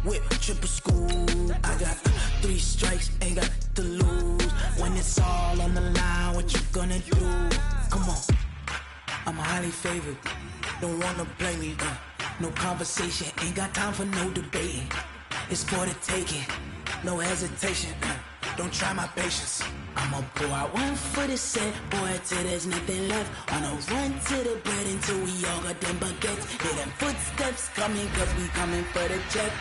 whip, triple school. I got 3 strikes, ain't got to lose. When it's all on the line, what you gonna do? Come on, I'm highly favored. Don't wanna play me, no conversation. Ain't got time for no debating. It's for the taking, no hesitation. Don't try my patience. I'ma pull out one for the set, boy, till there's nothing left. On a run to the bread until we all got them baguettes. Hear them footsteps coming, cause we coming for the check.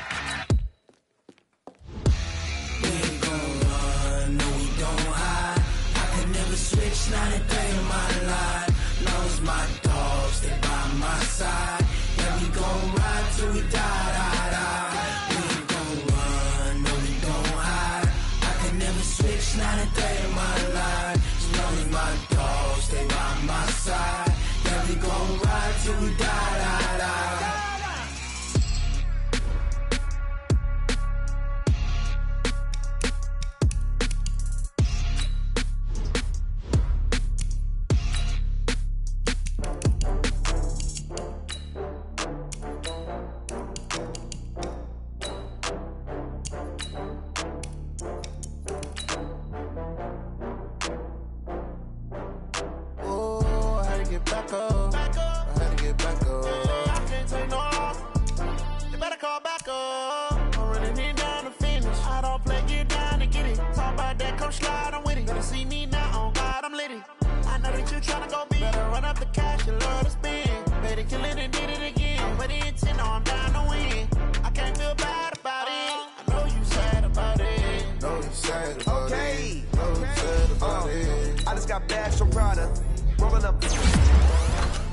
We ain't gon' run, no we don't hide. I can never switch, not a day in my life. Knows my dogs, they by my side. Yeah, we gon' ride till we die, die, die. We ain't gon' run, no we don't hide. I can never switch, not a day in my life. As long as my dogs, stay by my side. Yeah, we gon' ride till we die, die, die.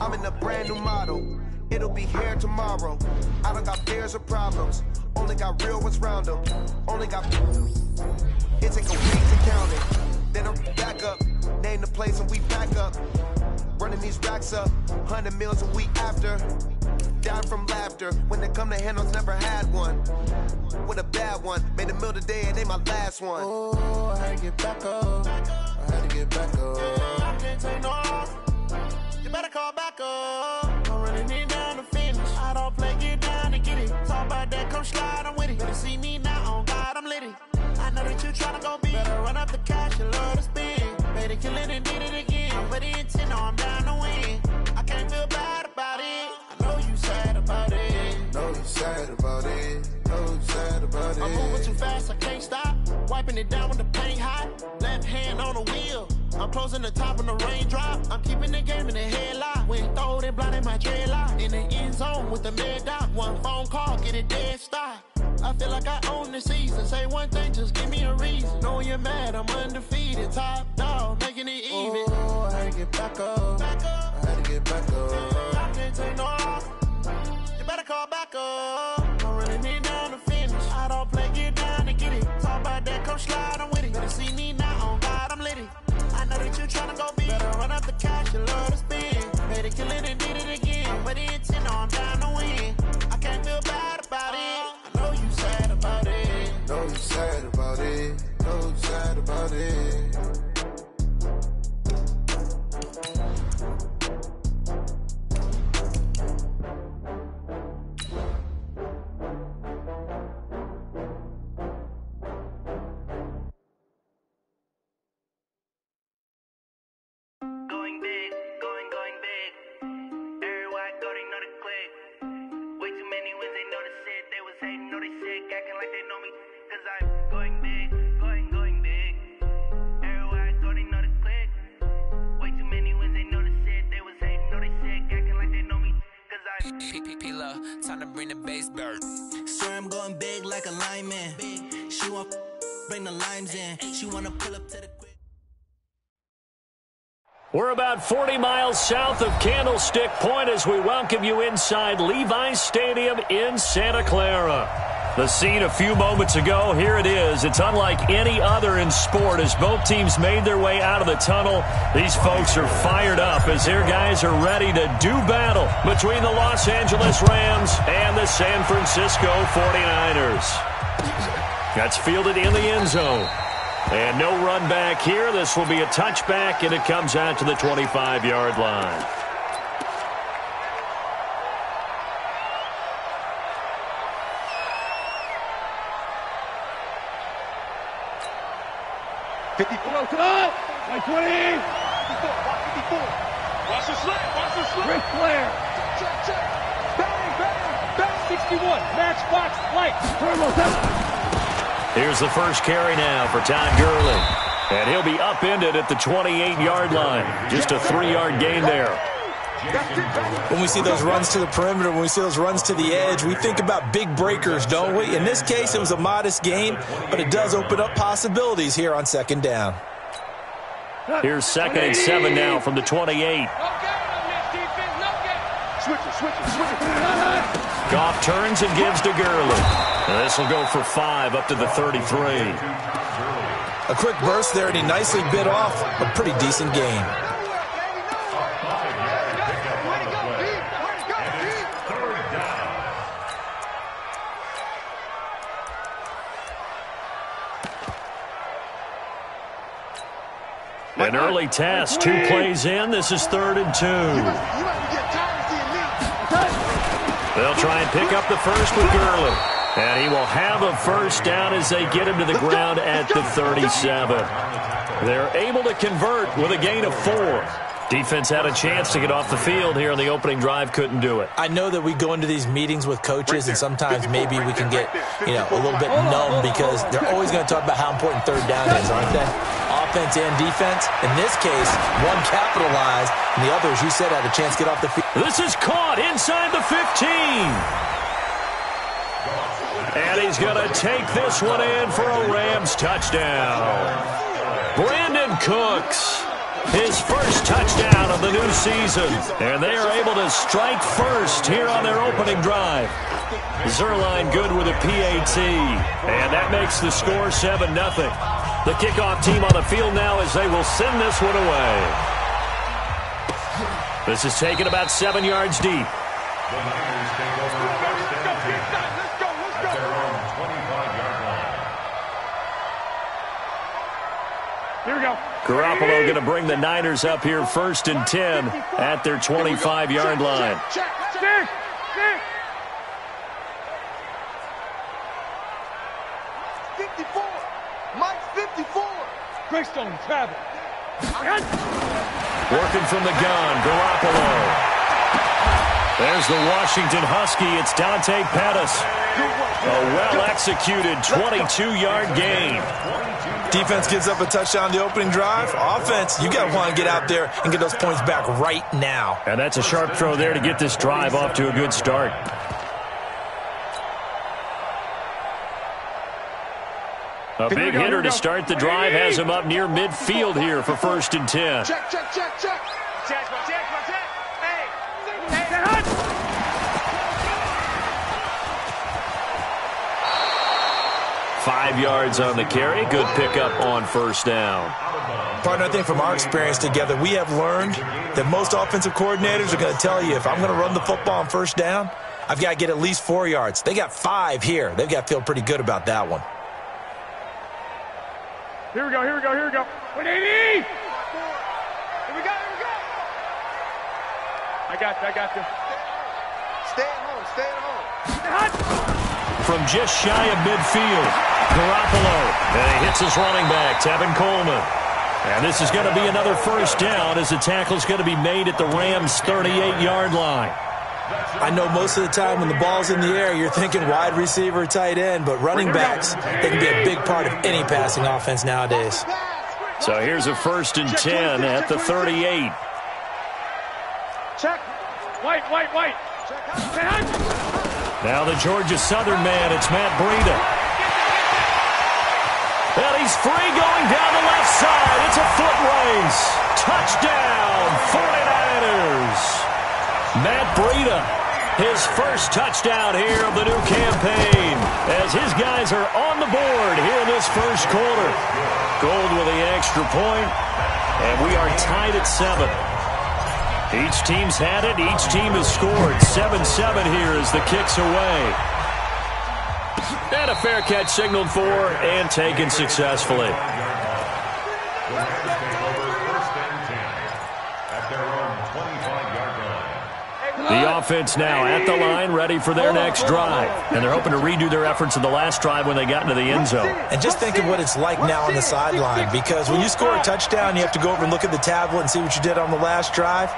I'm in a brand new model. It'll be here tomorrow. I don't got fears or problems. Only got real ones round them. Only got. It take a week to count it. Then I'm back up. Name the place and we back up. Running these racks up. 100 meals a week after. Dying from laughter. When they come to handles, never had one. With a bad one. Made a meal today and they my last one. Oh, I had to get back up. I had to get back up. I can't take no loss. You better call back up. I'm running it down to finish. I don't play, get down and get it. Talk about that, come slide, I'm with it. Better see me now, on God, I'm litty. I know that you tryna go big. Better run up the cash, you love to spend. Better kill it and did it again. I'm with the intent, no, I'm down to win. I can't feel bad about it. I know you sad about it. Know you sad about it. Know you sad about it. I'm moving too fast, I can't stop. Wiping it down with the paint hot. Left hand on the wheel. I'm closing the top on the raindrop. I'm keeping the game in the headlock. When throwed and blinded my dreadlock. In the end zone with the mad dot. One phone call, get it dead stop. I feel like I own the season. Say one thing, just give me a reason. Knowing you're mad, I'm undefeated. Top dog, making it even. Oh, I had to get back up. I had to get back up. I can't take no loss. You better call back up. I'm running it down to finish. I don't play, get down and get it. Talk about that, come slide, I'm with it. Better see me now, on God, I'm litty. I know that you tryna go big. Better run up the cash, you love to spend. Better kill it and did it again. But the intent, no, I'm down to win. I can't feel bad about it. I know you sad about it. Know you sad about it. Know you sad about it. Time to bring the bass bird. Swear I'm going big like a lineman. She want bring the limes in. She wanna pull up to the crib. We're about 40 miles south of Candlestick Point as we welcome you inside Levi's Stadium in Santa Clara. The scene a few moments ago, here it is. It's unlike any other in sport as both teams made their way out of the tunnel. These folks are fired up as their guys are ready to do battle between the Los Angeles Rams and the San Francisco 49ers. That's fielded in the end zone. And no run back here. This will be a touchback, and it comes out to the 25-yard line. 54. Watch the slip. Ric Flair. Check. Bang. 61. Matchbox light. Here's the first carry now for Todd Gurley. And he'll be upended at the 28-yard line. Just a 3-yard gain there. When we see those runs to the perimeter, when we see those runs to the edge, we think about big breakers, don't we? In this case, it was a modest gain, but it does open up possibilities here on second down. Here's 2nd and 7 now from the 28. Goff turns and gives to Gurley. This will go for 5 up to the 33. A quick burst there, and he nicely bit off a pretty decent gain. An early test, 2 plays in. This is 3rd and 2. They'll try and pick up the first with Gurley. And he will have a first down as they get him to the ground at the 37. They're able to convert with a gain of 4. Defense had a chance to get off the field here on the opening drive, couldn't do it. I know that we go into these meetings with coaches, and sometimes maybe we can get, a little bit numb because they're always going to talk about how important third down is, aren't they? Offense and defense. In this case, one capitalized, and the other, as you said, had a chance to get off the field. This is caught inside the 15. And he's going to take this one in for a Rams touchdown. Brandon Cooks, his first touchdown of the new season. And they are able to strike first here on their opening drive. Zerline good with a PAT. And that makes the score 7-0. The kickoff team on the field now as they will send this one away. This is taken about 7 yards deep. Here we go. Garoppolo going to bring the Niners up here 1st and 10 at their 25-yard line. Stick. 54. Mike's 54. Greystone, travel. Working from the gun, Garoppolo. There's the Washington Husky. It's Dante Pettis. A well-executed 22-yard gain. Defense gives up a touchdown the opening drive. Offense, you got to want to get out there and get those points back right now. And that's a sharp throw there to get this drive off to a good start. A big hitter to start the drive has him up near midfield here for 1st and 10. Check. Hey. 5 yards on the carry. Good pickup on 1st down. Partner, I think from our experience together, we have learned that most offensive coordinators are going to tell you, if I'm going to run the football on 1st down, I've got to get at least 4 yards. They got 5 here. They've got to feel pretty good about that one. Here we go. 180. Here we go. I got this. Stay at home. From just shy of midfield, Garoppolo. And he hits his running back, Tevin Coleman. And this is going to be another 1st down as the tackle's going to be made at the Rams' 38-yard line. I know most of the time when the ball's in the air, you're thinking wide receiver, tight end, but running backs, they can be a big part of any passing offense nowadays. So here's a 1st and 10 at the 38. Check. White. Now the Georgia Southern man, it's Matt Breida. And he's free going down the left side. It's a foot race. Touchdown, 49ers. Matt Breida, his first touchdown here of the new campaign as his guys are on the board here in this 1st quarter. Gold with the extra point, and we are tied at 7. Each team's had it. Each team has scored. 7-7 here as the kick's away. And a fair catch signaled for and taken successfully. The offense now at the line, ready for their next drive. And they're hoping to redo their efforts in the last drive when they got into the end zone. And just think of what it's like now on the sideline, because when you score a touchdown, you have to go over and look at the tablet and see what you did on the last drive.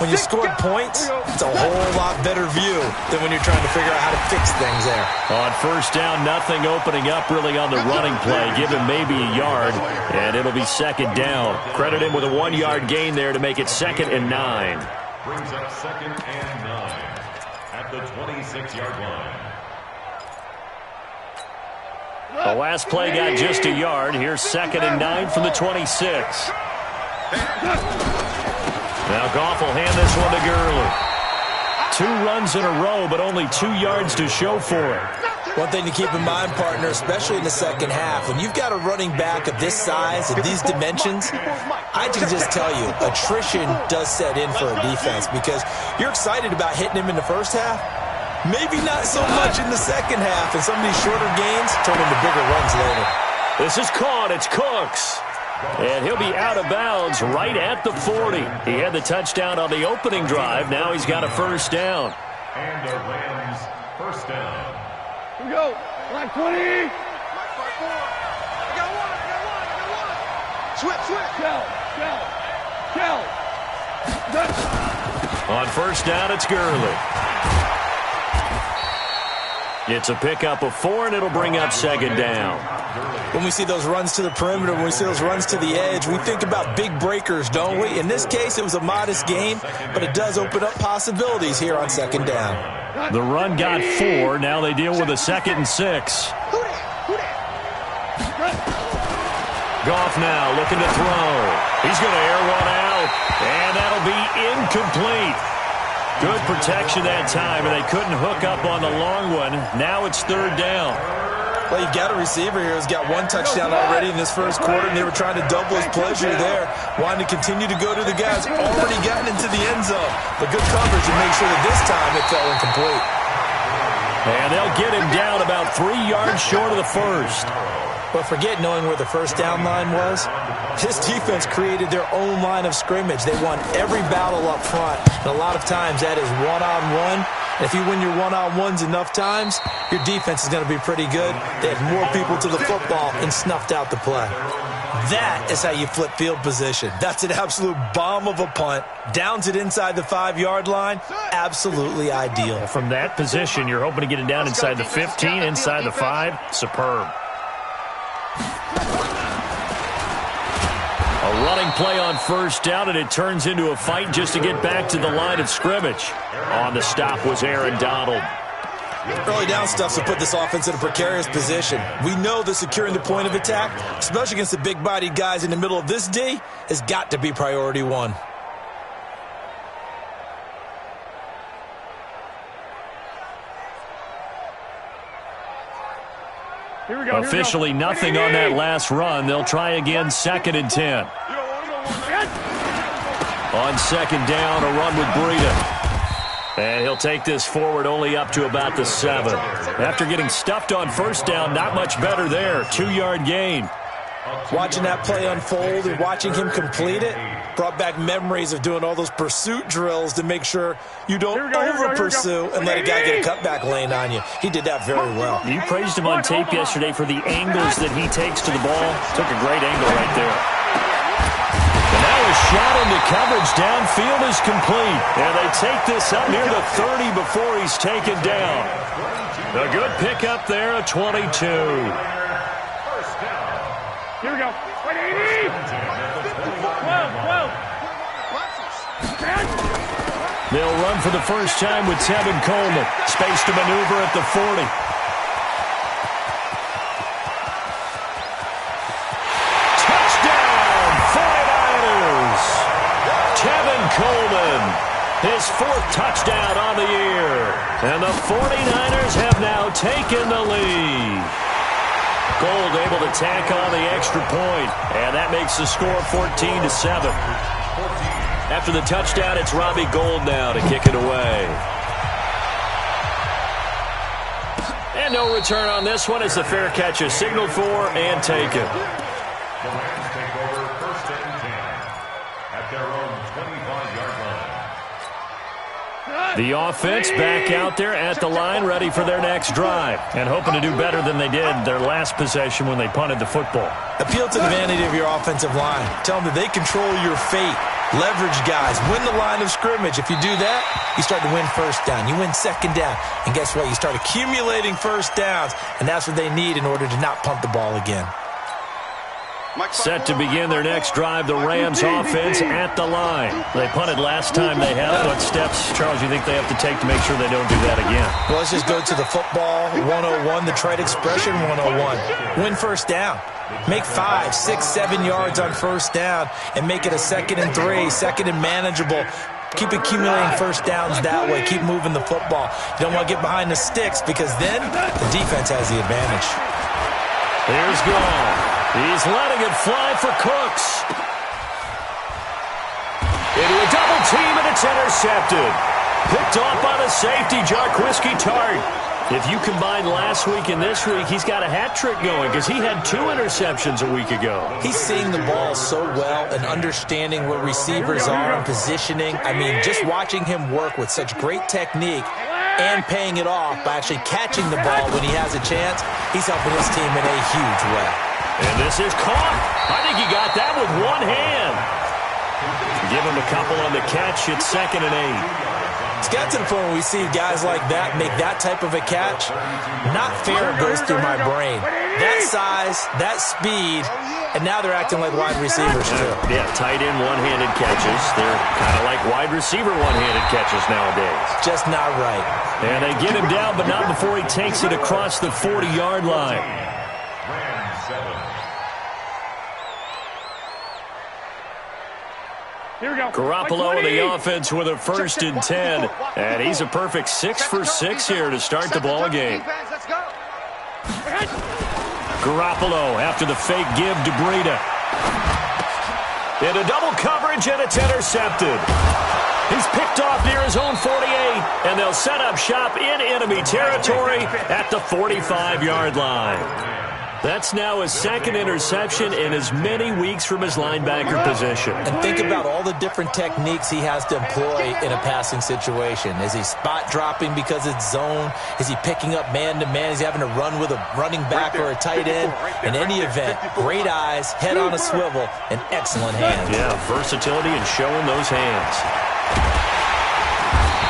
When you scored points, it's a whole lot better view than when you're trying to figure out how to fix things there. On first down, nothing opening up really on the running play. Give him maybe a yard, and it'll be second down. Credit him with a 1-yard gain there to make it 2nd and 9. Brings up 2nd and 9 at the 26-yard line. The last play got just a yard. Here's 2nd and 9 from the 26. Now Goff will hand this one to Gurley. 2 runs in a row, but only 2 yards to show for it. One thing to keep in mind, partner, especially in the second half, when you've got a running back of this size, of these dimensions, I can just tell you, attrition does set in for a defense, because you're excited about hitting him in the first half, maybe not so much in the second half, and some of these shorter gains turn into bigger runs later. This is caught. It's Cooks. And he'll be out of bounds right at the 40. He had the touchdown on the opening drive. Now he's got a first down. And the Rams first down. Here we go. Line 20. I got one. Switch. Kel. On first down, it's Gurley. It's a pickup of 4, and it'll bring up 2nd down. When we see those runs to the perimeter, when we see those runs to the edge, we think about big breakers, don't we? In this case, it was a modest gain, but it does open up possibilities here on 2nd down. The run got 4. Now they deal with a 2nd and 6. Goff now looking to throw. He's going to air one out, and that'll be incomplete. Good protection that time, and they couldn't hook up on the long one. Now it's 3rd down. Well, you've got a receiver here who's got 1 touchdown already in this first quarter, and they were trying to double his pleasure there, wanting to continue to go to the guys already gotten into the end zone. But good coverage to make sure that this time it fell incomplete. And they'll get him down about 3 yards short of the first. But forget knowing where the first down line was. This defense created their own line of scrimmage. They won every battle up front, and a lot of times that is one-on-one. If you win your one-on-ones enough times, your defense is going to be pretty good. They had more people to the football and snuffed out the play. That is how you flip field position. That's an absolute bomb of a punt. Downs it inside the 5-yard line. Absolutely ideal. From that position, you're hoping to get it down inside the 15, inside the 5. Superb. A running play on first down, and it turns into a fight just to get back to the line of scrimmage. On the stop was Aaron Donald. Early down stuff will put this offense in a precarious position. We know that securing the point of attack, especially against the big-bodied guys in the middle of this D, has got to be priority 1. Here we go. Officially nothing on that last run. They'll try again, 2nd and 10. On 2nd down, a run with Breida. And he'll take this forward only up to about the 7. After getting stuffed on first down, not much better there. 2-yard gain. Watching that play unfold and watching him complete it brought back memories of doing all those pursuit drills to make sure you don't over-pursue and let a guy get a cutback lane on you. He did that very well. You praised him on tape yesterday for the angles that he takes to the ball. Took a great angle right there. And now a shot into coverage. Downfield is complete. And they take this up near the 30 before he's taken down. A good pickup there, a 22. Here we go. 180. 12. They'll run for the first time with Tevin Coleman. Space to maneuver at the 40. Touchdown, 49ers. Tevin Coleman, his 4th touchdown on the year. And the 49ers have now taken the lead. Gold able to tack on the extra point, and that makes the score 14-7. After the touchdown, it's Robbie Gould now to kick it away. And no return on this one. It's a fair catch, a signal for, and taken. The Rams take over 1st and 10 at their own 25-yard line. The offense back out there at the line, ready for their next drive, and hoping to do better than they did their last possession when they punted the football. Appeal to the vanity of your offensive line. Tell them that they control your fate. Leverage guys. Win the line of scrimmage. If you do that, you start to win first down. You win second down. And guess what? You start accumulating first downs, and that's what they need in order to not punt the ball again. Set to begin their next drive, the Rams offense at the line. They punted last time they have. What steps, Charles, you think they have to take to make sure they don't do that again? Well, let's just go to the football 101, the trade expression 101. Win first down. Make 5, 6, 7 yards on first down and make it a 2nd and 3, 2nd and manageable. Keep accumulating first downs that way. Keep moving the football. You don't want to get behind the sticks because then the defense has the advantage. Here's Gall. He's letting it fly for Cooks. Into a double team, and it's intercepted. Picked off by the safety, Jarquiski Tart. If you combine last week and this week, he's got a hat trick going because he had 2 interceptions a week ago. He's seeing the ball so well and understanding where receivers are and positioning. I mean, just watching him work with such great technique and paying it off by actually catching the ball when he has a chance, he's helping his team in a huge way. And this is caught. I think he got that with one hand. Give him a couple on the catch. It's 2nd and 8. It's got to the point where we see guys like that make that type of a catch. Not fair goes through my brain. That size, that speed, and now they're acting like wide receivers too. Yeah, tight end one-handed catches. They're kind of like wide receiver one-handed catches nowadays. Just not right. And they get him down, but not before he takes it across the 40-yard line. Here we go. Garoppolo in the offense with a 1st and 10. And he's a perfect 6 for 6 here to start the ball game. Garoppolo after the fake give to Breida. Into double coverage, and it's intercepted. He's picked off near his own 48, and they'll set up shop in enemy territory at the 45-yard line. That's now his 2nd interception in as many weeks from his linebacker position. And think about all the different techniques he has to employ in a passing situation. Is he spot dropping because it's zone? Is he picking up man-to-man? Is he having to run with a running back or a tight end? In any event, great eyes, head on a swivel, and excellent hands. Yeah, versatility and showing those hands.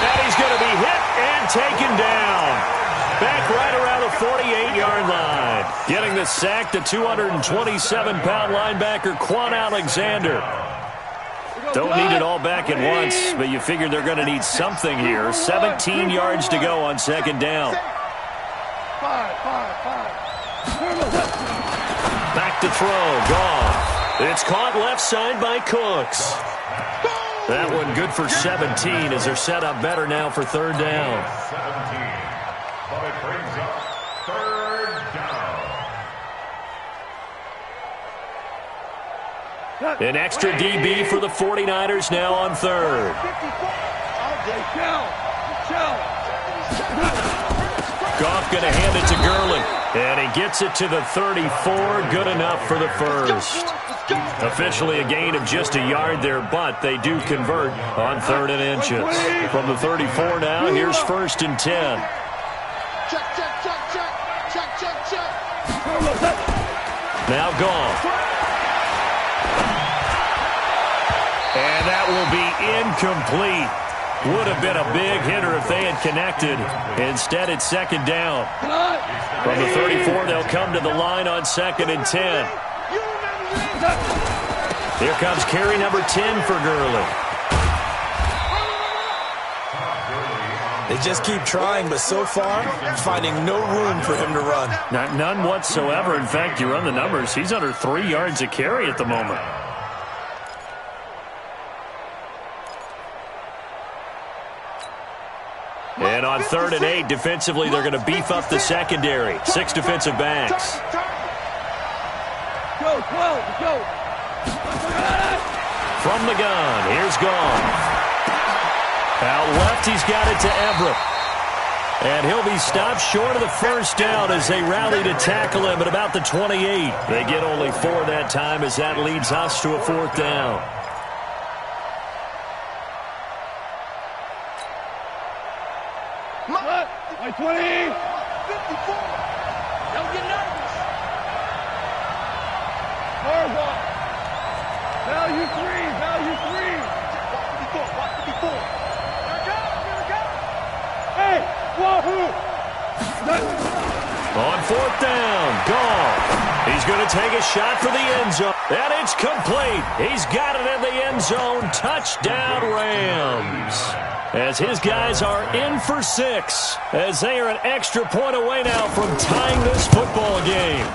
And he's going to be hit and taken down. Back right around the 48-yard line. Getting the sack, the 227-pound linebacker, Quan Alexander. Don't need it all back at once, but you figure they're going to need something here. 17 yards to go on 2nd down. Back to throw, Goff. It's caught left side by Cooks. That one good for 17 as they're set up better now for 3rd down. 17. But it brings up 3rd down. An extra DB for the 49ers now on 3rd. Goff going to hand it to Gurley. And he gets it to the 34. Good enough for the 1st. Officially a gain of just a yard there, but they do convert on 3rd and inches. From the 34 now, here's 1st and 10. Now Goff. And that will be incomplete. Would have been a big hitter if they had connected. Instead, it's 2nd down. From the 34, they'll come to the line on 2nd and 10. Here comes carry number 10 for Gurley. They just keep trying, but so far, finding no room for him to run. None whatsoever. In fact, you run the numbers, he's under 3 yards a carry at the moment. And on 3rd and 8, defensively, they're going to beef up the secondary. 6 defensive backs. Go, go. From the gun, here's Goff. Out left, he's got it to Everett. And he'll be stopped short of the 1st down as they rally to tackle him at about the 28. They get only 4 that time as that leads us to a 4th down. Don't get nervous. Hard ball. Value three. Watch 54. Here we go. Hey, wahoo. On fourth down, Gall. He's going to take a shot for the end zone. And it's complete. He's got it in the end zone. Touchdown, Rams. As his guys are in for 6. As they are an extra point away now from tying this football game.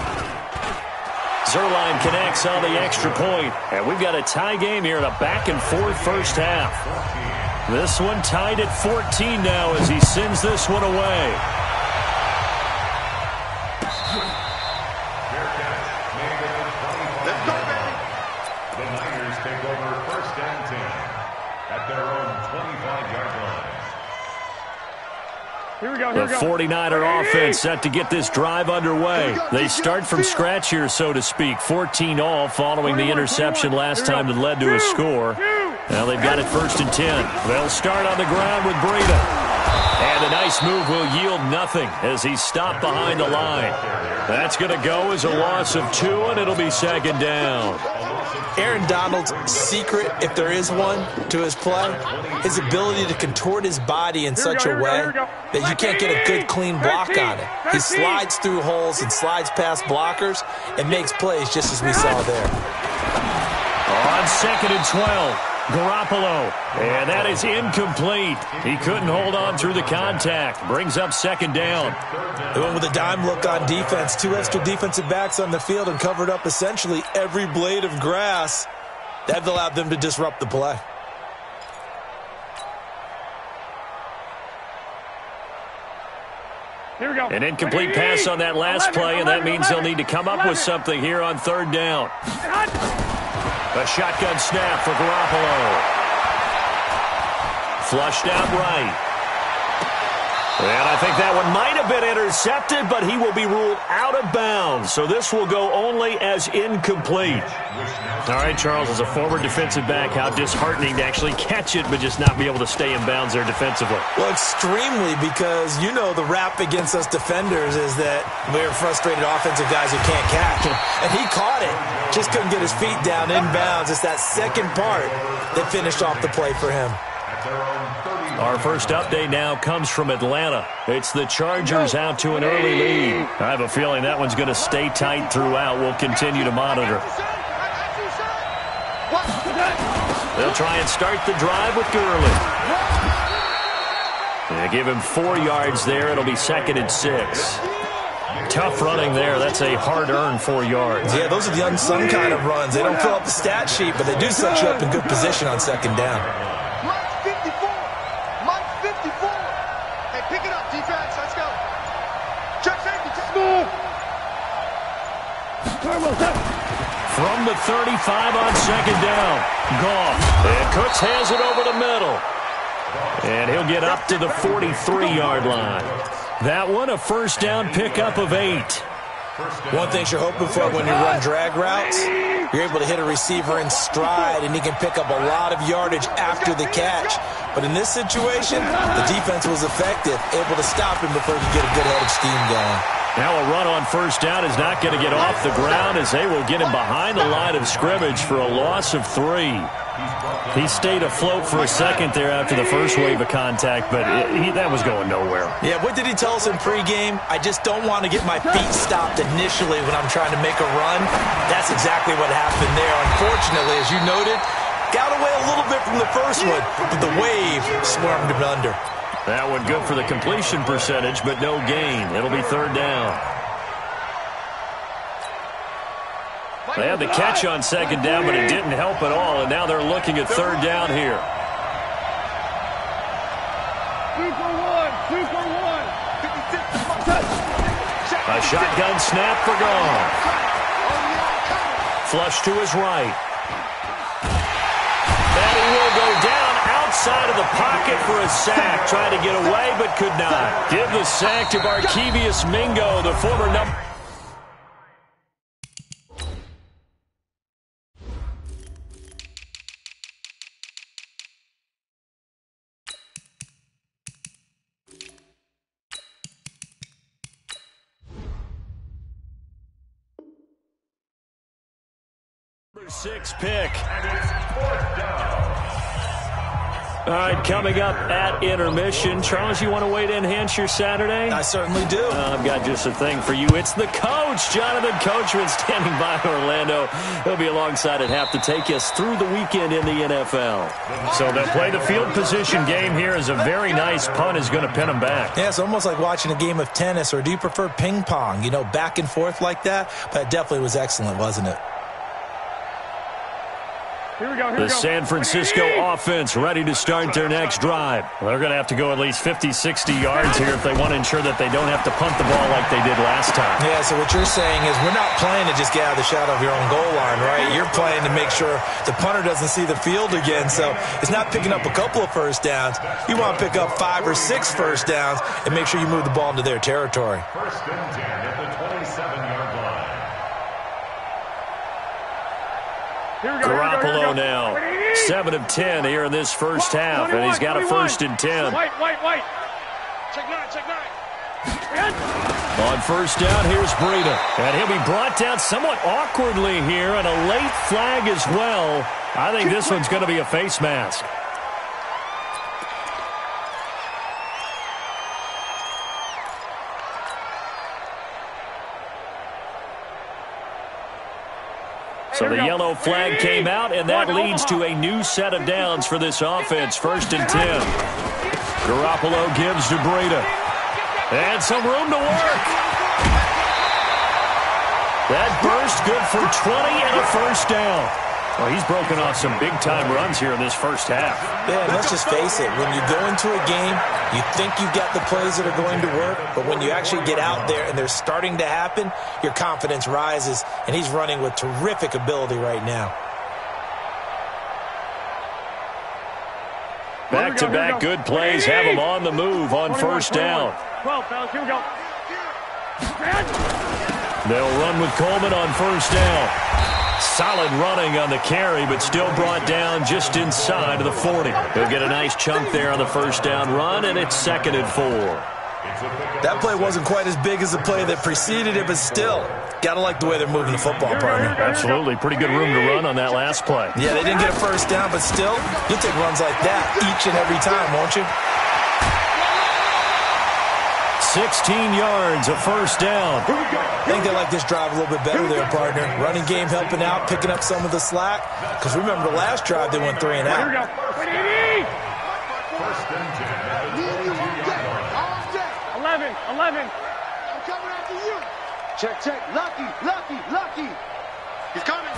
Zerline connects on the extra point. And we've got a tie game here in a back-and-forth first half. This one tied at 14 now as he sends this one away. The Niners take over first and 10 at their own 25-yard line. Here we go. The 49er offense set to get this drive underway. They start from scratch here, so to speak. 14 all following the interception last time that led to a score. Now they've got it first and 10. They'll start on the ground with Breida. And a nice move will yield nothing as he's stopped behind the line. That's going to go as a loss of 2, and it'll be second down. Aaron Donald's secret, if there is one, to his play, his ability to contort his body in such a way that you can't get a good, clean block on it. He slides through holes and slides past blockers and makes plays just as we saw there. On second and 12. Garoppolo, and that is incomplete. He couldn't hold on through the contact. Brings up second down. They went with a dime look on defense. 2 extra defensive backs on the field and covered up essentially every blade of grass. That allowed them to disrupt the play. Here we go. An incomplete pass on that last play, and that means they'll need to come up with something here on third down. A shotgun snap for Garoppolo. Flushed out right. And I think that one might have been intercepted, but he will be ruled out of bounds. So this will go only as incomplete. All right, Charles, as a former defensive back, how disheartening to actually catch it but just not be able to stay in bounds there defensively. Well, extremely, because you know the rap against us defenders is that we're frustrated offensive guys who can't catch. And he caught it. Just couldn't get his feet down in bounds. It's that second part that finished off the play for him. Our first update now comes from Atlanta. It's the Chargers out to an early lead. I have a feeling that one's going to stay tight throughout. We'll continue to monitor. They'll try and start the drive with Gurley. They give him 4 yards there. It'll be second and 6. Tough running there. That's a hard-earned 4 yards. Yeah, those are the unsung kind of runs. They don't fill up the stat sheet, but they do set you up in good position on second down. From the 35 on second down. Goff. And Cooks has it over the middle. And he'll get up to the 43-yard line. That one, a first down pickup of 8. One thing you're hoping for when you run drag routes, you're able to hit a receiver in stride, and he can pick up a lot of yardage after the catch. But in this situation, the defense was effective, able to stop him before he could get a good head of steam going. Now a run on first down is not going to get off the ground as they will get him behind the line of scrimmage for a loss of 3. He stayed afloat for a second there after the first wave of contact, but that was going nowhere. Yeah, what did he tell us in pregame? I just don't want to get my feet stopped initially when I'm trying to make a run. That's exactly what happened there. Unfortunately, as you noted, got away a little bit from the first one, but the wave swarmed him under. That one good for the completion percentage, but no gain. It'll be third down. They had the catch on second down, but it didn't help at all, and now they're looking at third down here. 2 for 1. 2 for 1. A shotgun snap for Goff. Flush to his right. And he will go down outside of the pocket for a sack. Tried to get away, but could not. Give the sack to Barkevious Mingo, the former number. 6 pick. All right, coming up at intermission. Charles, you want to wait to enhance your Saturday? I certainly do. I've got just a thing for you. It's the coach, Jonathan Coachman, standing by Orlando. He'll be alongside at half to take us through the weekend in the NFL. So they'll play the field position game here as a very nice punt is going to pin them back. Yeah, it's almost like watching a game of tennis, or do you prefer ping pong? You know, back and forth like that? But it definitely was excellent, wasn't it? The San Francisco offense ready to start their next drive. They're going to have to go at least 50, 60 yards here if they want to ensure that they don't have to punt the ball like they did last time. Yeah, so what you're saying is we're not playing to just get out of the shadow of your own goal line, right? You're playing to make sure the punter doesn't see the field again. So it's not picking up a couple of first downs. You want to pick up 5 or 6 first downs and make sure you move the ball into their territory. First and 10 at the 27-yard line. Garoppolo now, 7 of 10 here in this first half, and he's got a 1st and 10. White. Check nine. On first down, here's Breida, and he'll be brought down somewhat awkwardly here, and a late flag as well. I think this one's going to be a face mask. So the yellow flag came out, and that leads to a new set of downs for this offense. 1st and 10. Garoppolo gives to Breida. And some room to work. That burst good for 20 and a 1st down. Well, he's broken off some big-time runs here in this first half. Yeah, let's just face it. When you go into a game, you think you've got the plays that are going to work, but when you actually get out there and they're starting to happen, your confidence rises, and he's running with terrific ability right now. Back-to-back good plays have him on the move on 1st down. 12, fellas, here we go. They'll run with Coleman on 1st down. Solid running on the carry, but still brought down just inside of the 40. He'll get a nice chunk there on the 1st down run, and it's 2nd and 4. That play wasn't quite as big as the play that preceded it, but still, got to like the way they're moving the football, partner. Absolutely. Pretty good room to run on that last play. Yeah, they didn't get a 1st down, but still, you'll take runs like that each and every time, won't you? 16 yards, a 1st down. I think they like this drive a little bit better there, partner. Running game helping out, picking up some of the slack. Because remember the last drive, they went 3 and out. Here we go. 1st and 10. 11. I'm coming after you. Check. Lucky. He's coming.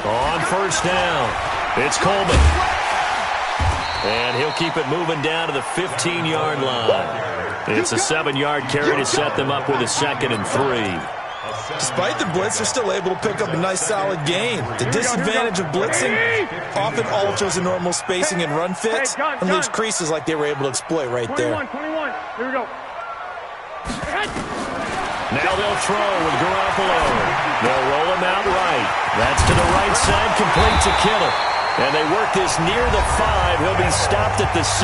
On 1st down, it's Coleman. And he'll keep it moving down to the 15-yard line. It's a 7-yard carry to set them up with a 2nd and 3. Despite the blitz, they're still able to pick up a nice, solid gain. The disadvantage of blitzing often alters the normal spacing and run fits and leaves creases like they were able to exploit right there. 21. Here we go. Now they'll throw with Garoppolo. They'll roll him out right. That's to the right side, complete to Kittle. And they work this near the 5. He'll be stopped at the 6.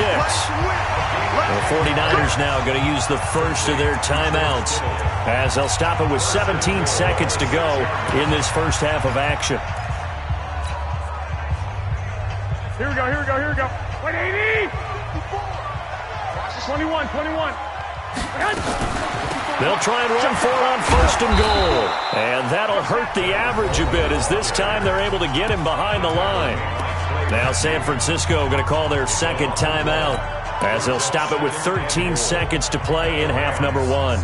The 49ers now going to use the first of their timeouts as they'll stop it with 17 seconds to go in this first half of action. Here we go. 180. 21. They'll try and run for it on 1st and goal. And that'll hurt the average a bit as this time they're able to get him behind the line. Now San Francisco going to call their 2nd timeout as they'll stop it with 13 seconds to play in half number 1.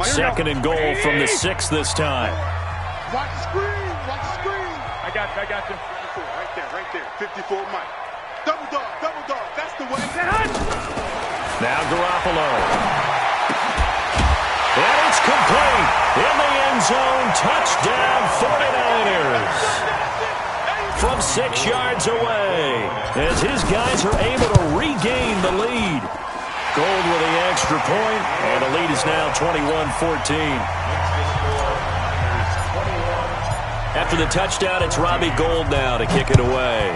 2nd and goal from the 6 this time. Watch the screen. I got you. 54, right there. 54, Mike. Double dog. That's the way. Now Garoppolo. And it's complete. In the end zone. Touchdown 49ers. From 6 yards away as his guys are able to regain the lead. Gold with the extra point, and the lead is now 21-14. After the touchdown, it's Robbie Gould now to kick it away.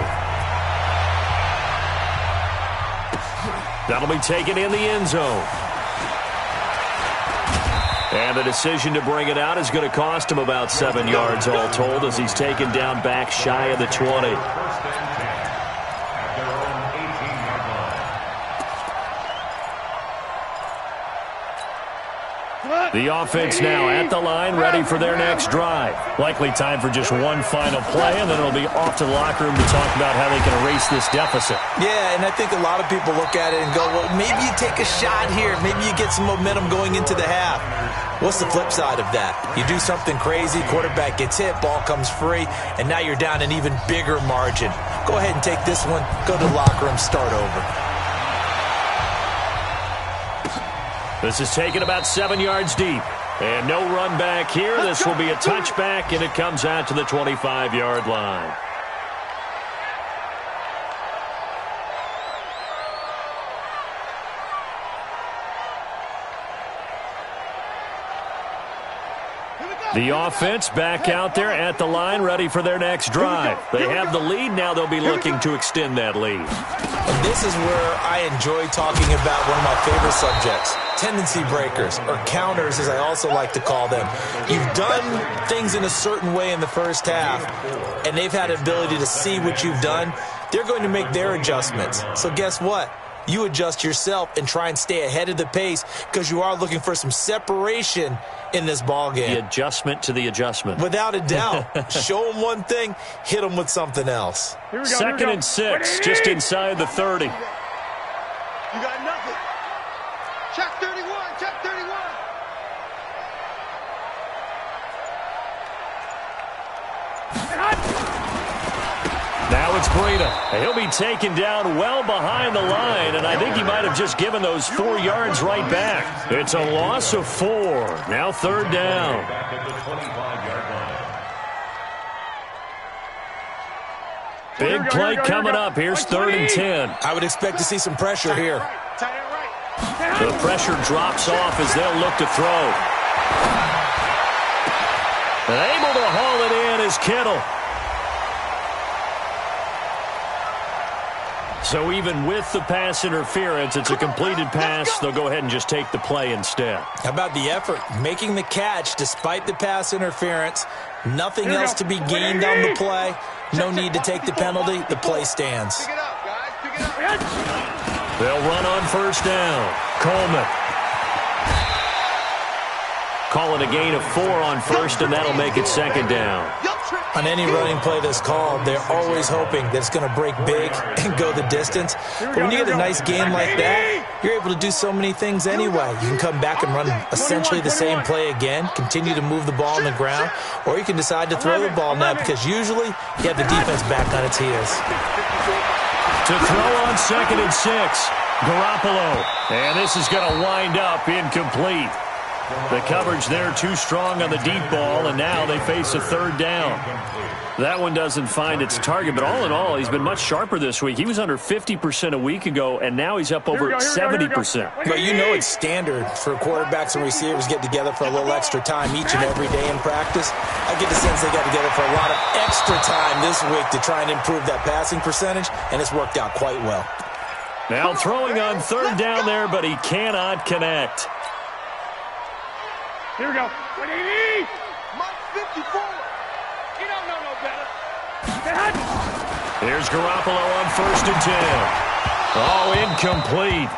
That'll be taken in the end zone. And the decision to bring it out is going to cost him about 7 yards all told as he's taken down back shy of the 20. The offense now at the line, ready for their next drive. Likely time for just one final play, and then it'll be off to the locker room to talk about how they can erase this deficit. Yeah, and I think a lot of people look at it and go, well, maybe you take a shot here. Maybe you get some momentum going into the half. What's the flip side of that? You do something crazy, quarterback gets hit, ball comes free, and now you're down an even bigger margin. Go ahead and take this one, go to the locker room, start over. This is taken about 7 yards deep. And no run back here. This will be a touchback, and it comes out to the 25-yard line. The offense back out there at the line, ready for their next drive. They have the lead. Now they'll be looking to extend that lead. And this is where I enjoy talking about one of my favorite subjects, tendency breakers, or counters, as I also like to call them. You've done things in a certain way in the first half, and they've had the ability to see what you've done. They're going to make their adjustments. So guess what? You adjust yourself and try and stay ahead of the pace because you are looking for some separation in this ball game. The adjustment to the adjustment. Without a doubt. Show them one thing, hit them with something else. Second and 6, just inside the 30. You got nothing. Check 31, check 31. Now it's Breida. He'll be taken down well behind the line, and I think he might have just given those 4 yards right back. It's a loss of 4. Now third down. Big play coming up. Here's 3rd and 10. I would expect to see some pressure here. The pressure drops off as they'll look to throw. And able to haul it in is Kittle. So even with the pass interference, it's a completed pass. They'll go ahead and just take the play instead. How about the effort? Making the catch despite the pass interference. Nothing else to be gained on the play. No need to take the penalty. The play stands. Pick it up, guys. Pick it up. They'll run on first down. Coleman. Call it a gain of 4 on first, and that'll make it second down. On any running play that's called, they're always hoping that it's going to break big and go the distance. But when you get a nice game like that, you're able to do so many things anyway. You can come back and run essentially the same play again, continue to move the ball on the ground, or you can decide to throw the ball now because usually you have the defense back on its heels. To throw on 2nd and 6, Garoppolo. And this is going to wind up incomplete. The coverage there too strong on the deep ball, and now they face a third down. That one doesn't find its target, but all in all, he's been much sharper this week. He was under 50% a week ago, and now he's up over 70%. But you know it's standard for quarterbacks and receivers get together for a little extra time each and every day in practice. I get the sense they got together for a lot of extra time this week to try and improve that passing percentage, and it's worked out quite well. Now throwing on third down there, but he cannot connect. Here we go. 180. Mike 54. You don't know no better. Here's Garoppolo on 1st and 10. Oh, incomplete.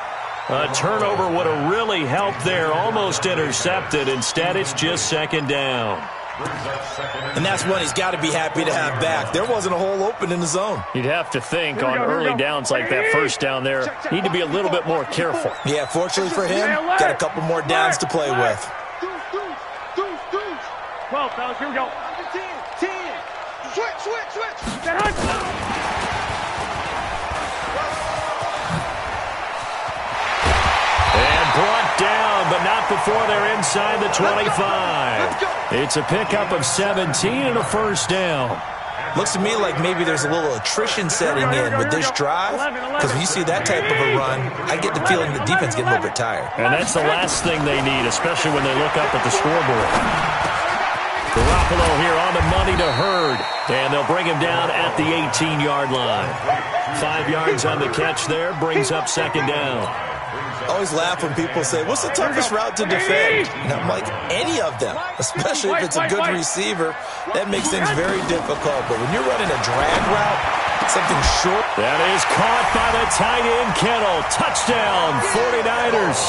A turnover would have really helped there. Almost intercepted. Instead, it's just second down. And that's one he's got to be happy to have back. There wasn't a hole open in the zone. You'd have to think on early downs like that first down there, need to be a little bit more careful. Yeah, fortunately for him, got a couple more downs to play with. 12, fellas, here we go. 10. Switch. And brought down, but not before they're inside the 25. It's a pickup of 17 and a first down. Looks to me like maybe there's a little attrition setting in with this drive, because when you see that type of a run, I get the feeling the defense getting a little bit tired. And that's the last thing they need, especially when they look up at the scoreboard. Garoppolo here on the money to Hurd, and they'll bring him down at the 18-yard line. 5 yards on the catch there, brings up second down. I always laugh when people say, what's the toughest route to defend? And I'm like, any of them, especially if it's a good receiver. That makes things very difficult. But when you're running a drag route, something short. That is caught by the tight end, Kittle. Touchdown, 49ers.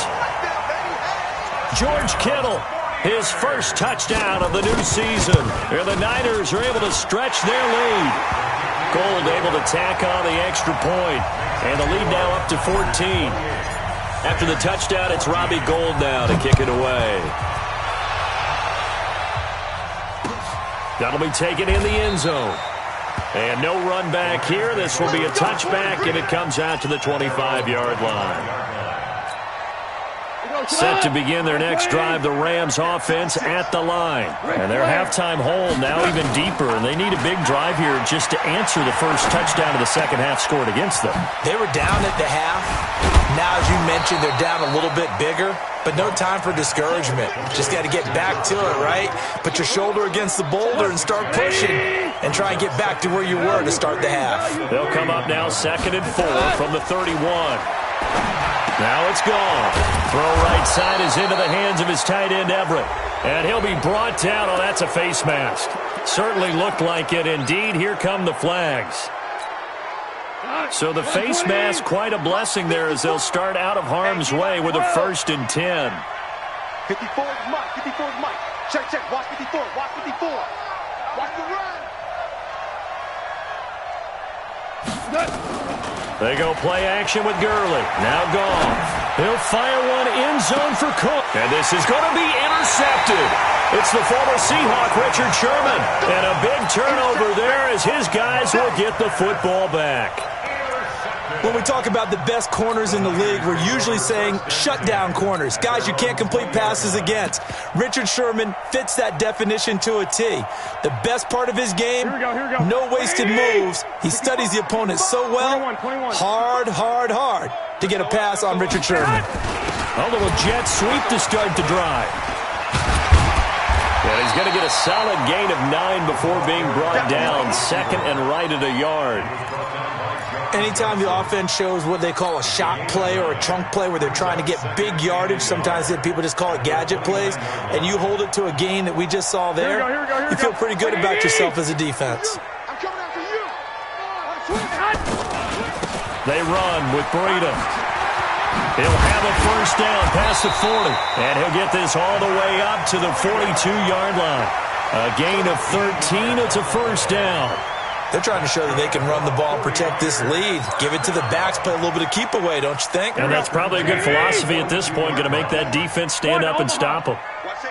George Kittle, his first touchdown of the new season. And the Niners are able to stretch their lead. Gold able to tack on the extra point. And the lead now up to 14. After the touchdown, it's Robbie Gould now to kick it away. That'll be taken in the end zone. And no run back here. This will be a touchback, and it comes out to the 25-yard line. Set to begin their next drive, the Rams offense at the line. And their halftime hold now even deeper, and they need a big drive here just to answer the first touchdown of the second half scored against them. They were down at the half. Now, as you mentioned, they're down a little bit bigger, but no time for discouragement. Just got to get back to it, right? Put your shoulder against the boulder and start pushing and try and get back to where you were to start the half. They'll come up now 2nd and 4 from the 31. Now it's gone. Throw right side is into the hands of his tight end, Everett. And he'll be brought down. Oh, that's a face mask. Certainly looked like it. Indeed, here come the flags. So the face mask, quite a blessing there as they'll start out of harm's way with a 1st and 10. 54 is Mike. 54 is Mike. Check, check. Watch 54. Watch 54. Watch the run. They go play action with Gurley. Now gone. He'll fire one end zone for Cook. And this is going to be intercepted. It's the former Seahawk, Richard Sherman. And a big turnover there as his guys will get the football back. When we talk about the best corners in the league, we're usually saying shutdown corners. Guys you can't complete passes against. Richard Sherman fits that definition to a T. The best part of his game, no wasted moves. He studies the opponent so well, hard to get a pass on Richard Sherman. A little jet sweep to start the drive. And he's going to get a solid gain of 9 before being brought down. 2nd and right at a yard. Anytime the offense shows what they call a shot play or a chunk play where they're trying to get big yardage, sometimes people just call it gadget plays, and you hold it to a gain that we just saw there, you feel pretty good about yourself as a defense. I'm coming after you. They run with Breida. He'll have a 1st down past the 40, and he'll get this all the way up to the 42-yard line. A gain of 13, it's a 1st down. They're trying to show that they can run the ball, protect this lead, give it to the backs, play a little bit of keep away, don't you think? And that's probably a good philosophy at this point, going to make that defense stand up and stop them.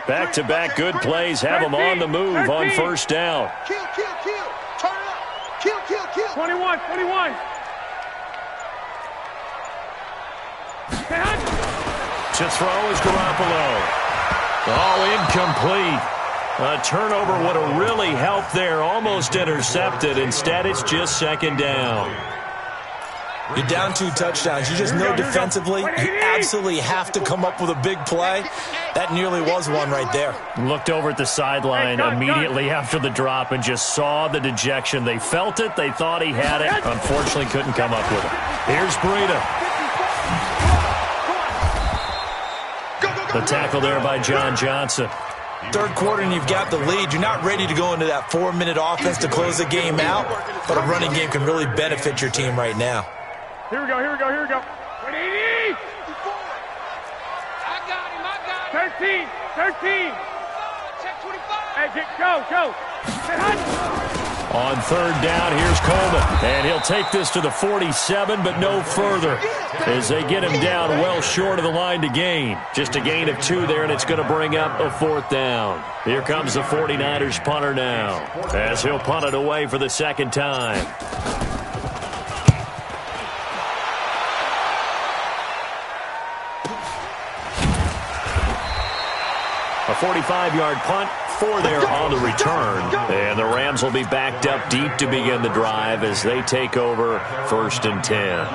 Back-to-back good plays, have them on the move on 1st down. Kill, kill, kill. Turn it up. Kill, kill, kill. 21. To throw is Garoppolo. Oh, incomplete. A turnover would have really helped there. Almost intercepted. Instead, it's just 2nd down. You're down 2 touchdowns. You just know defensively you absolutely have to come up with a big play. That nearly was one right there. Looked over at the sideline immediately after the drop and just saw the dejection. They felt it. They thought he had it. Unfortunately, couldn't come up with it. Here's Breida. The tackle there by John Johnson. 3rd quarter and you've got the lead. You're not ready to go into that 4-minute offense to close the game out, but a running game can really benefit your team right now. Here we go. 180. I got him. 13. Check 25. Hey, go. On 3rd down, here's Coleman. And he'll take this to the 47, but no further as they get him down well short of the line to gain. Just a gain of 2 there, and it's going to bring up a 4th down. Here comes the 49ers punter now as he'll punt it away for the 2nd time. A 45-yard punt. 4 there on the return. And the Rams will be backed up deep to begin the drive as they take over 1st and 10.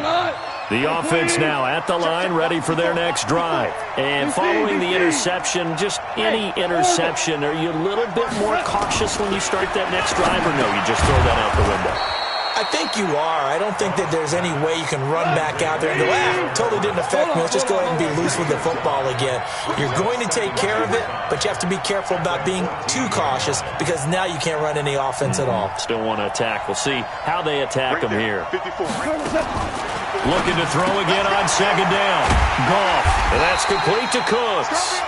The offense now at the line, ready for their next drive. And following the interception, just any interception, are you a little bit more cautious when you start that next drive, or no, you just throw that out the window? I think you are. I don't think that there's any way you can run back out there and go, totally didn't affect me. Let's just go ahead and be loose with the football again. You're going to take care of it, but you have to be careful about being too cautious because now you can't run any offense at all. Still want to attack. We'll see how they attack him here. 54. Looking to throw again on second down. Goff. And that's complete to Cooks.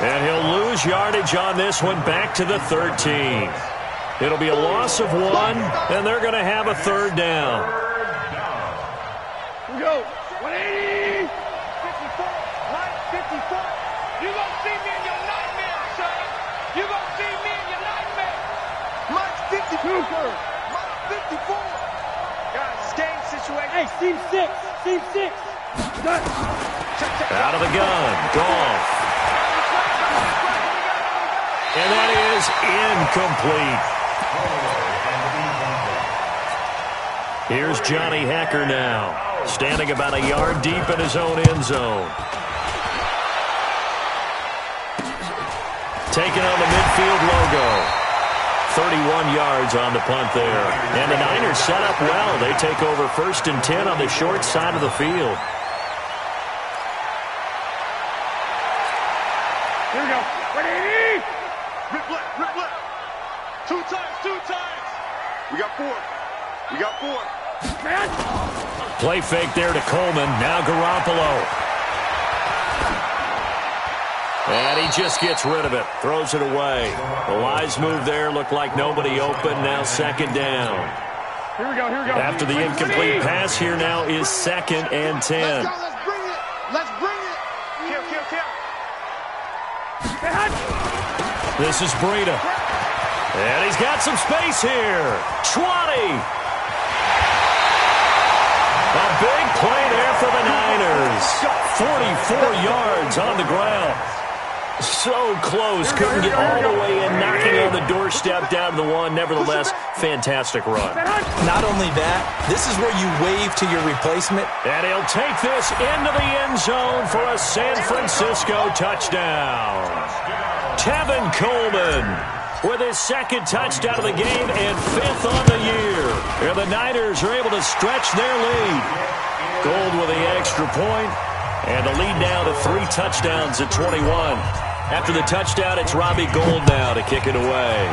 And he'll lose yardage on this one back to the 13. It'll be a loss of 1, and they're going to have a third down. Here we go. 180. 54. Mike, 54. You gonna see me in your nightmare, son. You gonna see me in your nightmare. Mike, 54. Mike, 54. Guys, game situation. Hey, team 6. Team 6. Done. Out of the gun. Goff. And that is incomplete. Here's Johnny Hacker now, standing about a yard deep in his own end zone. Taking on the midfield logo. 31 yards on the punt there. And the Niners set up well. They take over 1st and 10 on the short side of the field. Here we go. 180. Rip left. 2 times. We got 4. Man. Play fake there to Coleman. Now Garoppolo. And he just gets rid of it. Throws it away. The wise move there. Looked like nobody open. Now second down. Here we go. After the incomplete pass, here now is 2nd and 10. Let's bring it. Kill. This is Breida. And he's got some space here. 20. A big play there for the Niners. 44 yards on the ground. So close. Couldn't get all the way in. Knocking on the doorstep down to the 1. Nevertheless, fantastic run. Not only that, this is where you wave to your replacement. And he'll take this into the end zone for a San Francisco touchdown. Tevin Coleman with his 2nd touchdown of the game and 5th on the year. And the Niners are able to stretch their lead. Gold with the extra point, and the lead now to 3 touchdowns at 21. After the touchdown, it's Robbie Gould now to kick it away.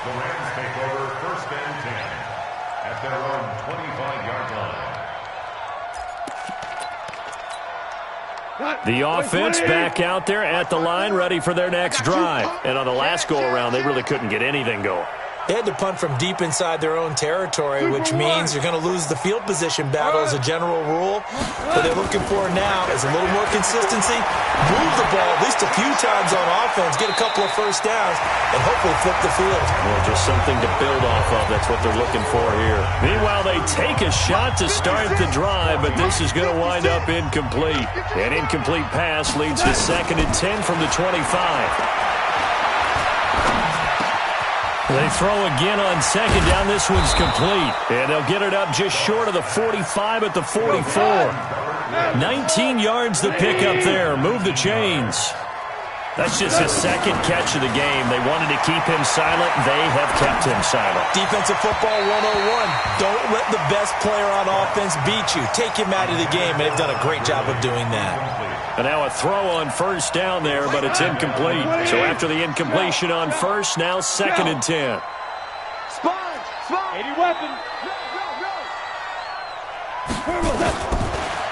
The Rams take over 1st and 10 at their own 25-yard line. The offense back out there at the line, ready for their next drive. And on the last go-around, they really couldn't get anything going. They had to punt from deep inside their own territory, which means you're going to lose the field position battle as a general rule. What they're looking for now is a little more consistency, move the ball at least a few times on offense, get a couple of first downs, and hopefully flip the field. Well, just something to build off of. That's what they're looking for here. Meanwhile, they take a shot to start the drive, but this is going to wind up incomplete. An incomplete pass leads to 2nd and 10 from the 25. They throw again on 2nd down. This one's complete. And they'll get it up just short of the 45 at the 44. 19 yards the pickup there. Move the chains. That's just his 2nd catch of the game. They wanted to keep him silent. They have kept him silent. Defensive football 101. Don't let the best player on offense beat you. Take him out of the game, and they've done a great job of doing that. And now a throw on 1st down there, but it's incomplete. So after the incompletion on 1st, now 2nd and 10. Sponge. 80 weapon.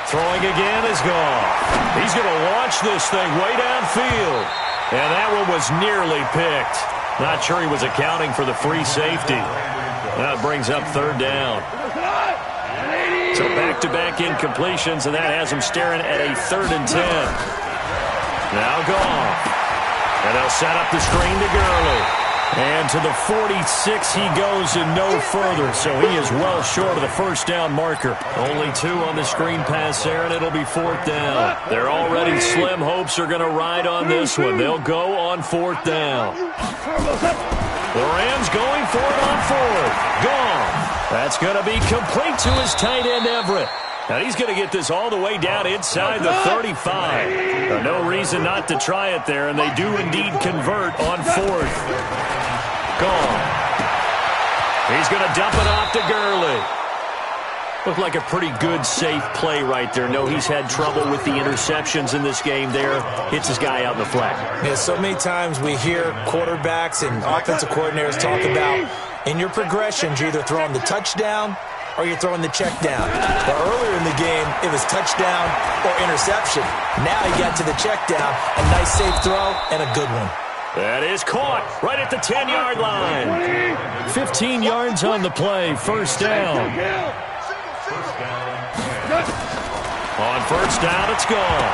Throwing again is gone. He's going to launch this thing way downfield. And that one was nearly picked. Not sure he was accounting for the free safety. Now it brings up 3rd down. So back-to-back incompletions, and that has him staring at a 3rd and 10. Now Goff. And they'll set up the screen to Gurley. And to the 46 he goes and no further. So he is well short of the 1st down marker. Only 2 on the screen pass there, and it'll be 4th down. Their already slim hopes are going to ride on this one. They'll go on 4th down. The Rams going for it on 4th. Gone. That's going to be complete to his tight end, Everett. And he's going to get this all the way down inside the 35. No reason not to try it there, and they do indeed convert on fourth. Gone. He's going to dump it off to Gurley. Looked like a pretty good, safe play right there. No, he's had trouble with the interceptions in this game there. Hits his guy out in the flat. Yeah, so many times we hear quarterbacks and offensive coordinators talk about in your progressions, you're either throwing the touchdown or you're throwing the check down. But earlier in the game, it was touchdown or interception. Now he got to the check down, a nice safe throw, and a good one. That is caught right at the 10-yard line. 15 yards on the play, first down. On first down, it's gone.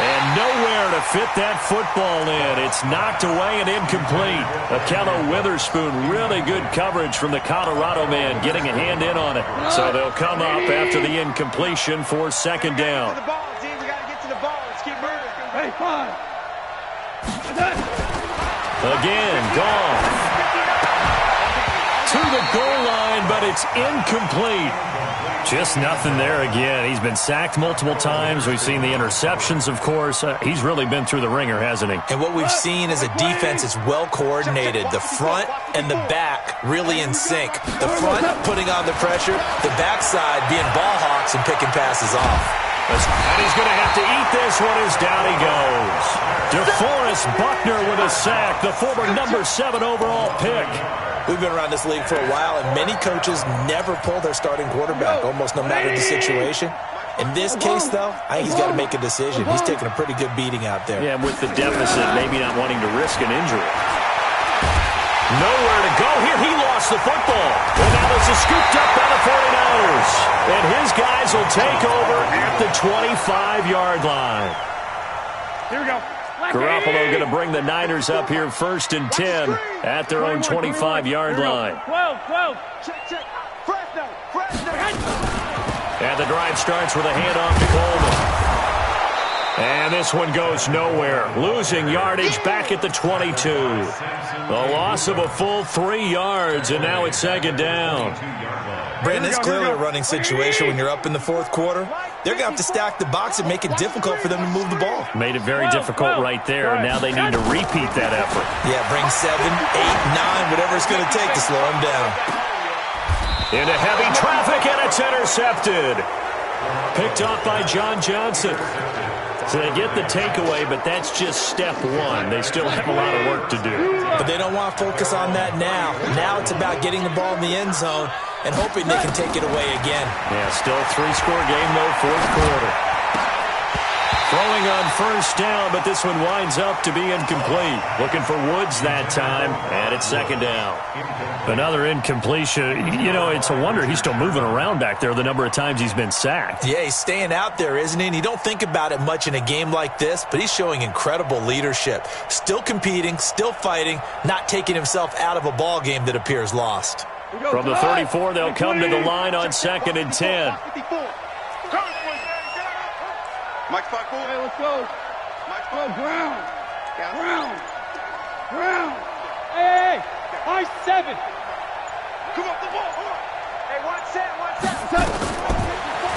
And nowhere to fit that football in. It's knocked away and incomplete. Akello Witherspoon, really good coverage from the Colorado man, getting a hand in on it. So they'll come up after the incompletion for second down. Again, gone. To the goal line, but it's incomplete. Just nothing there again. He's been sacked multiple times. We've seen the interceptions, of course. He's really been through the ringer, hasn't he? And what we've seen is a defense that's well coordinated. The front and the back really in sync. The front putting on the pressure, the backside being ball hawks and picking passes off. And he's going to have to eat this one as down he goes. DeForest Buckner with a sack, the former number 7 overall pick. We've been around this league for a while, and many coaches never pull their starting quarterback, almost no matter the situation. In this case, though, I think he's got to make a decision. He's taking a pretty good beating out there. Yeah, with the deficit, maybe not wanting to risk an injury. Nowhere to go here. He lost the football. And now this is scooped up by the 49ers. And his guys will take over at the 25-yard line. Here we go. Garoppolo going to bring the Niners up here first and 10 at their own 25-yard line. 12. Check. Fresno. And the drive starts with a handoff to Coleman. And this one goes nowhere. Losing yardage back at the 22. A loss of a full 3 yards, and now it's second down. Brandon, it's clearly a running situation when you're up in the fourth quarter. They're going to have to stack the box and make it difficult for them to move the ball. Made it very difficult right there. Now they need to repeat that effort. Yeah, bring 7, 8, 9, whatever it's going to take to slow them down. Into heavy traffic, and it's intercepted. Picked off by John Johnson. So they get the takeaway, but that's just step one. They still have a lot of work to do. But they don't want to focus on that now. Now it's about getting the ball in the end zone and hoping they can take it away again. Yeah, still a 3-score game, though, fourth quarter. Throwing on first down, but this one winds up to be incomplete. Looking for Woods that time, and it's second down. Another incompletion. You know, it's a wonder he's still moving around back there the number of times he's been sacked. Yeah, he's staying out there, isn't he? And you don't think about it much in a game like this, but he's showing incredible leadership. Still competing, still fighting, not taking himself out of a ball game that appears lost. From the 34, they'll come to the line on second and 10. Mike's 5-4. Hey, let's go. Mike's Brown. Hey, high 7. Come up the ball. Hey, 1 set.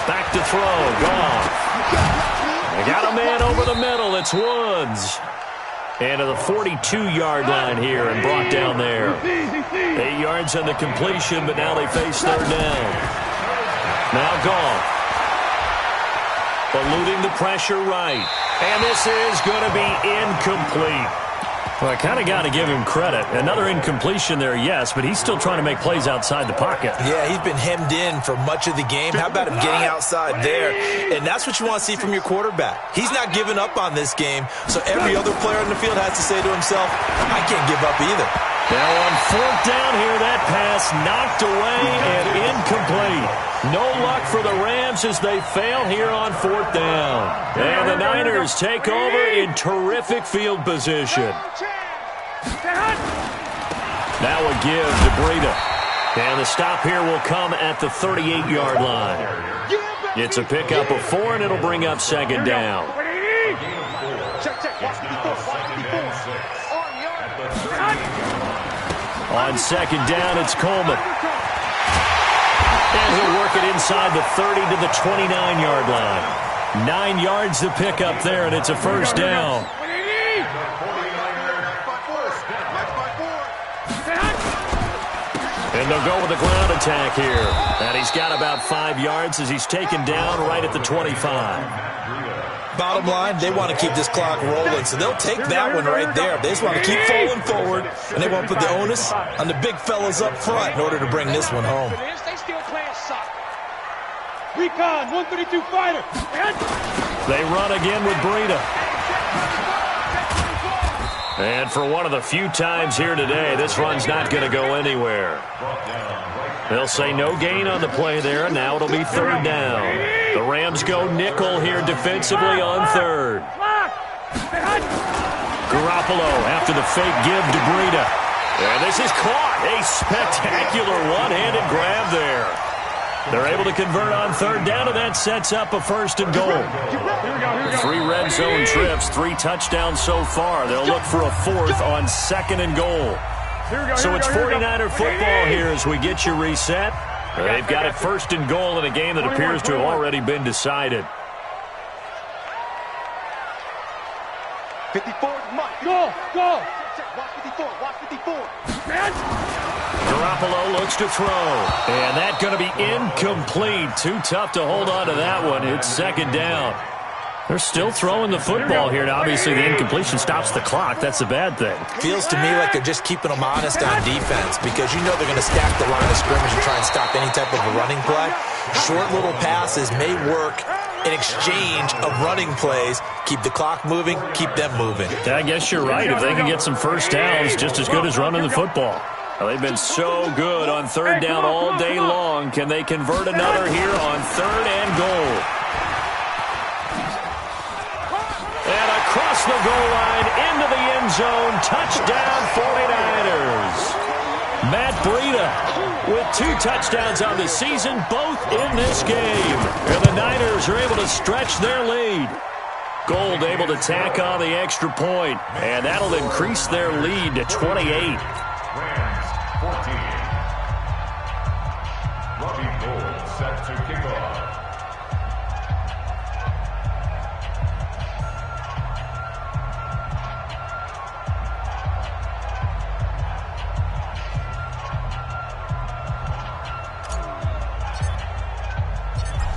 Back to throw. Gone. They got a man over the middle. It's Woods. And to the 42-yard line here and brought down there. 8 yards on the completion, but now they face third down. Now gone. Eluding the pressure right. And this is going to be incomplete. Well, I kind of got to give him credit. Another incompletion there, yes, but he's still trying to make plays outside the pocket. Yeah, he's been hemmed in for much of the game. How about him getting outside there? And that's what you want to see from your quarterback. He's not giving up on this game, so every other player on the field has to say to himself, I can't give up either. Now on fourth down here, that pass knocked away and incomplete. No luck for the Rams as they fail here on fourth down. And the Niners take over in terrific field position. Now a give to Breida. And the stop here will come at the 38-yard line. It's a pickup of 4, and it'll bring up second down. On second down, it's Coleman. And he'll work it inside the 30 to the 29-yard line. 9 yards to pick up there, and it's a first down. And they'll go with a ground attack here. And he's got about 5 yards as he's taken down right at the 25. Bottom line, they want to keep this clock rolling, so they'll take that one right there. They just want to keep falling forward, and they want to put the onus on the big fellas up front in order to bring this one home. They still playing soccer. Recon, 132 fighter. They run again with Breida. And for one of the few times here today, this run's not going to go anywhere. They'll say no gain on the play there, and now it'll be third down. The Rams go nickel here defensively on third. Garoppolo after the fake give to Breida. And this is caught. A spectacular one-handed grab there. They're able to convert on third down, and that sets up a first and goal. 3 red zone trips, 3 touchdowns so far. They'll look for a fourth on second and goal. So it's 49er football here as we get you reset. They've got it first and goal in a game that appears to have already been decided. 54, Mike. Go! Watch 54, watch 54. Garoppolo looks to throw. And that's going to be incomplete. Too tough to hold on to that one. It's second down. They're still throwing the football here. Now, obviously, the incompletion stops the clock. That's a bad thing. Feels to me like they're just keeping them honest on defense because you know they're going to stack the line of scrimmage and try and stop any type of a running play. Short little passes may work in exchange of running plays. Keep the clock moving, keep them moving. I guess you're right. If they can get some first downs, just as good as running the football. Well, they've been so good on third down all day long. Can they convert another here on third and goal? And across the goal line into the end zone. Touchdown 49ers. Matt Breida with 2 touchdowns on the season, both in this game. And the Niners are able to stretch their lead. Gold able to tack on the extra point, and that'll increase their lead to 28. Rams 14. Robbie Gould set to kick off.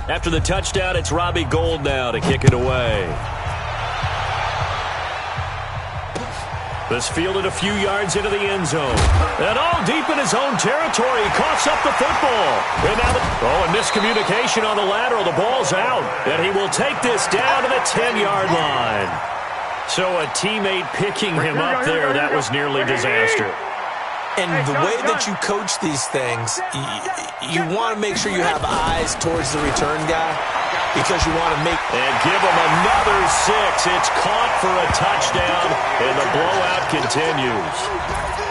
After the touchdown, it's Robbie Gould now to kick it away. This fielded a few yards into the end zone. And all deep in his own territory. He coughs up the football. And now and miscommunication on the lateral. The ball's out. And he will take this down to the 10-yard line. So a teammate picking him up there, that was nearly disaster. And the way that you coach these things, you want to make sure you have eyes towards the return guy because you want to make... And give him another 6. It's caught for a touchdown, and the blowout continues.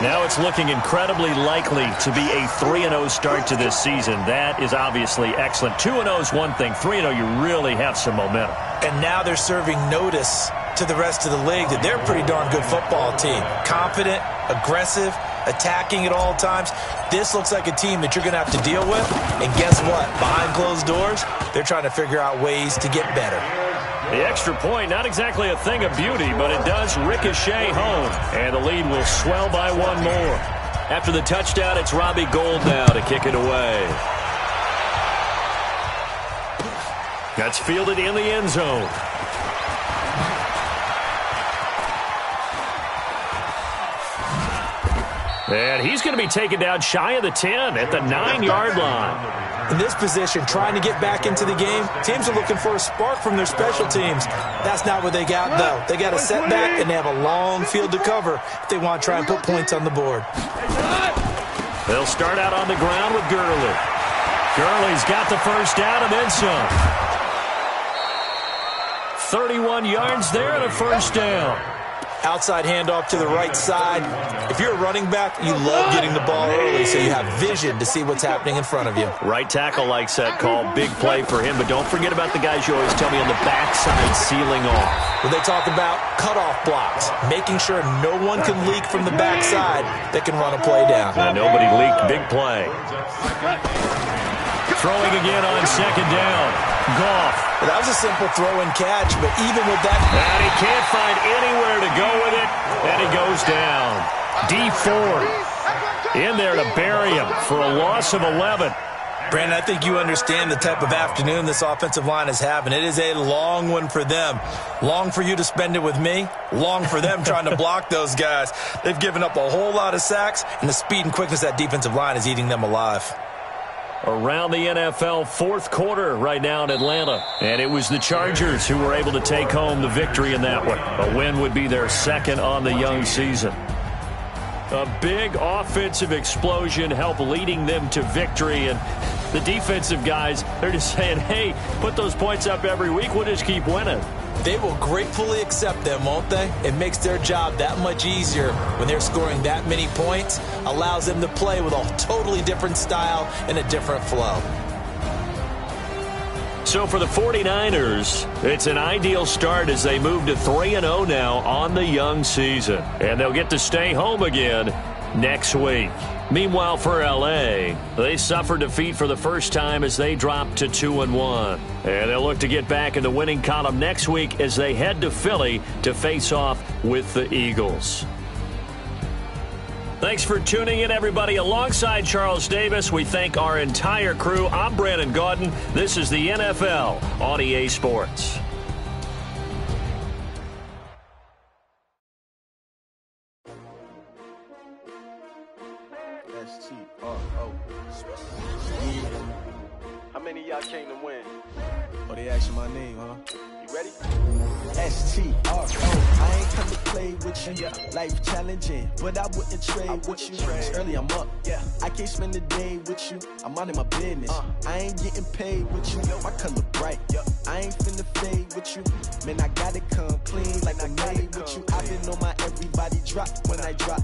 Now it's looking incredibly likely to be a 3-0 start to this season. That is obviously excellent. 2-0 is one thing. 3-0, you really have some momentum. And now they're serving notice to the rest of the league that they're a pretty darn good football team. Confident, aggressive, attacking at all times. This looks like a team that you're going to have to deal with. And guess what? Behind closed doors, they're trying to figure out ways to get better. The extra point, not exactly a thing of beauty, but it does ricochet home. And the lead will swell by 1 more. After the touchdown, it's Robbie Gould now to kick it away. That's fielded in the end zone. And he's going to be taken down shy of the 10 at the 9-yard line. In this position, trying to get back into the game, teams are looking for a spark from their special teams. That's not what they got, though. They got a setback, and they have a long field to cover if they want to try and put points on the board. They'll start out on the ground with Gurley. Gurley's got the first down and then some. 31 yards there and a first down. Outside handoff to the right side. If you're a running back, you love getting the ball early so you have vision to see what's happening in front of you. Right tackle likes that call. Big play for him, but don't forget about the guys you always tell me on the backside sealing off. When they talk about cutoff blocks, making sure no one can leak from the backside that can run a play down. Nobody leaked. Big play. Throwing again on second down. Goff. Well, that was a simple throw and catch, but even with that... And he can't find anywhere to go with it, and he goes down. D Ford in there to bury him for a loss of 11. Brandon, I think you understand the type of afternoon this offensive line is having. It is a long one for them. Long for you to spend it with me. Long for them trying to block those guys. They've given up a whole lot of sacks, and the speed and quickness of that defensive line is eating them alive. Around the NFL, fourth quarter right now in Atlanta. And it was the Chargers who were able to take home the victory in that one. A win would be their second on the young season. A big offensive explosion helped leading them to victory. And the defensive guys, they're just saying, hey, put those points up every week. We'll just keep winning. They will gratefully accept them, won't they? It makes their job that much easier when they're scoring that many points. Allows them to play with a totally different style and a different flow. So for the 49ers, it's an ideal start as they move to 3-0 now on the young season. And they'll get to stay home again next week. Meanwhile, for L.A., they suffered defeat for the first time as they dropped to 2-1. And they'll look to get back in the winning column next week as they head to Philly to face off with the Eagles. Thanks for tuning in, everybody. Alongside Charles Davis, we thank our entire crew. I'm Brandon Gaudin. This is the NFL on EA Sports. How many of y'all came to win? Oh, they asking my name, huh? You ready? S-T-R-O. I ain't come to play with you. Life challenging, but I wouldn't trade with you. It's early, I'm up. I can't spend the day with you. I'm minding my business. I ain't getting paid with you. My color bright. I ain't finna fade with you. Man, I gotta come clean like I made with you. I've been on my everybody drop when I drop.